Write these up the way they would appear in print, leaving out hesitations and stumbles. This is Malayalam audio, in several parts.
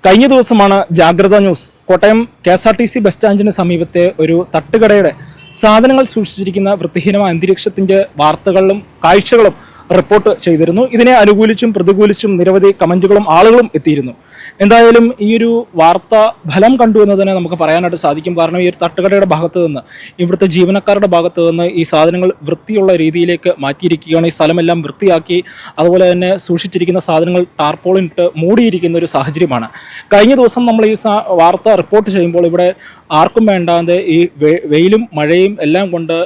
കഴിഞ്ഞ ദിവസമാണ് ജാഗ്രത ന്യൂസ് കോട്ടയം KSRTC ബസ് സ്റ്റാൻഡിന് സമീപത്തെ ഒരു തട്ടുകടയുടെ സാധനങ്ങൾ സൂക്ഷിച്ചിരിക്കുന്ന വൃത്തിഹീനമായ അന്തരീക്ഷത്തിന്റെ വാർത്തകളും കാഴ്ചകളും റിപ്പോർട്ട് ചെയ്തിരുന്നു. ഇതിനെ അനുകൂലിച്ചും പ്രതികൂലിച്ചും നിരവധി കമന്റുകളും ആളുകളും എത്തിയിരുന്നു. എന്തായാലും ഈ ഒരു വാർത്ത ഫലം കണ്ടു എന്ന് തന്നെ നമുക്ക് പറയാനായിട്ട് സാധിക്കും. കാരണം ഈ ഒരു തട്ടുകടയുടെ ഭാഗത്ത് നിന്ന്, ഇവിടുത്തെ ജീവനക്കാരുടെ ഭാഗത്ത് നിന്ന് ഈ സാധനങ്ങൾ വൃത്തിയുള്ള രീതിയിലേക്ക് മാറ്റിയിരിക്കുകയാണ്. ഈ സ്ഥലമെല്ലാം വൃത്തിയാക്കി അതുപോലെ തന്നെ സൂക്ഷിച്ചിരിക്കുന്ന സാധനങ്ങൾ ടാർപോളിനിട്ട് മൂടിയിരിക്കുന്ന ഒരു സാഹചര്യമാണ്. കഴിഞ്ഞ ദിവസം നമ്മൾ ഈ വാർത്ത റിപ്പോർട്ട് ചെയ്യുമ്പോൾ ഇവിടെ ആർക്കും വേണ്ടാതെ ഈ വെയിലും മഴയും എല്ലാം കൊണ്ട്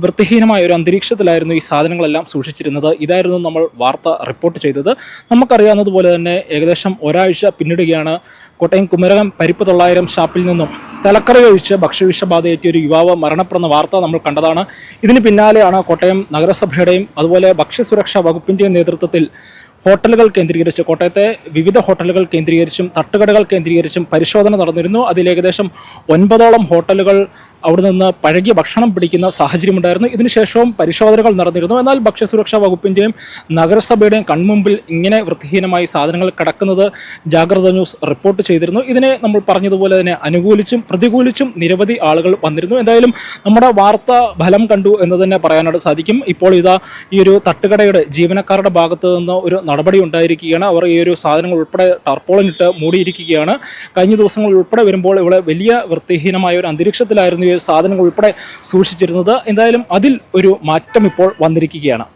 വൃത്തിഹീനമായ ഒരു അന്തരീക്ഷത്തിലായിരുന്നു ഈ സാധനങ്ങളെല്ലാം സൂക്ഷിച്ചിരുന്നത്. ഇതായിരുന്നു നമ്മൾ വാർത്ത റിപ്പോർട്ട് ചെയ്തത്. നമുക്കറിയാവുന്നതുപോലെ തന്നെ ഏകദേശം ഒരാഴ്ച പിന്നിടുകയാണ് കോട്ടയം കുമരകം പരിപ്പ് 900 ഷാപ്പിൽ നിന്നും തലക്കറി കഴിച്ച് ഭക്ഷ്യവിഷബാധയേറ്റിയ ഒരു യുവാവ് മരണപ്പെടുന്ന വാർത്ത നമ്മൾ കണ്ടതാണ്. ഇതിന് പിന്നാലെയാണ് കോട്ടയം നഗരസഭയുടെയും അതുപോലെ ഭക്ഷ്യസുരക്ഷാ വകുപ്പിൻ്റെയും നേതൃത്വത്തിൽ ഹോട്ടലുകൾ കേന്ദ്രീകരിച്ച്, കോട്ടയത്തെ വിവിധ ഹോട്ടലുകൾ കേന്ദ്രീകരിച്ചും തട്ടുകടകൾ കേന്ദ്രീകരിച്ചും പരിശോധന നടന്നിരുന്നു. അതിൽ ഏകദേശം 9ഓളം ഹോട്ടലുകൾ അവിടെ നിന്ന് പഴകിയ ഭക്ഷണം പിടിക്കുന്ന സാഹചര്യമുണ്ടായിരുന്നു. ഇതിനുശേഷവും പരിശോധനകൾ നടന്നിരുന്നു. എന്നാൽ ഭക്ഷ്യസുരക്ഷാ വകുപ്പിൻ്റെയും നഗരസഭയുടെയും കൺമുമ്പിൽ ഇങ്ങനെ വൃത്തിഹീനമായി സാധനങ്ങൾ കിടക്കുന്നത് ജാഗ്രത ന്യൂസ് റിപ്പോർട്ട് ചെയ്തിരുന്നു. ഇതിനെ നമ്മൾ പറഞ്ഞതുപോലെ തന്നെ അനുകൂലിച്ചും പ്രതികൂലിച്ചും നിരവധി ആളുകൾ വന്നിരുന്നു. എന്തായാലും നമ്മുടെ വാർത്ത ഫലം കണ്ടു എന്ന് തന്നെ പറയാനായിട്ട് സാധിക്കും. ഇപ്പോൾ ഇതാ ഈ ഒരു തട്ടുകടയുടെ ജീവനക്കാരുടെ ഭാഗത്ത് നിന്ന് ഒരു നടപടി ഉണ്ടായിരിക്കുകയാണ്. അവർ ഈ ഒരു സാധനങ്ങൾ ഉൾപ്പെടെ ടാർപോളിനിട്ട് മൂടിയിരിക്കുകയാണ്. കഴിഞ്ഞ ദിവസങ്ങളിൽ ഉൾപ്പെടെ വരുമ്പോൾ ഇവിടെ വലിയ വൃത്തിഹീനമായ ഒരു അന്തരീക്ഷത്തിലായിരുന്നു ഈ സാധനങ്ങൾ ഉൾപ്പെടെ സൂക്ഷിച്ചിരുന്നത്. എന്തായാലും അതിൽ ഒരു മാറ്റം ഇപ്പോൾ വന്നിരിക്കുകയാണ്.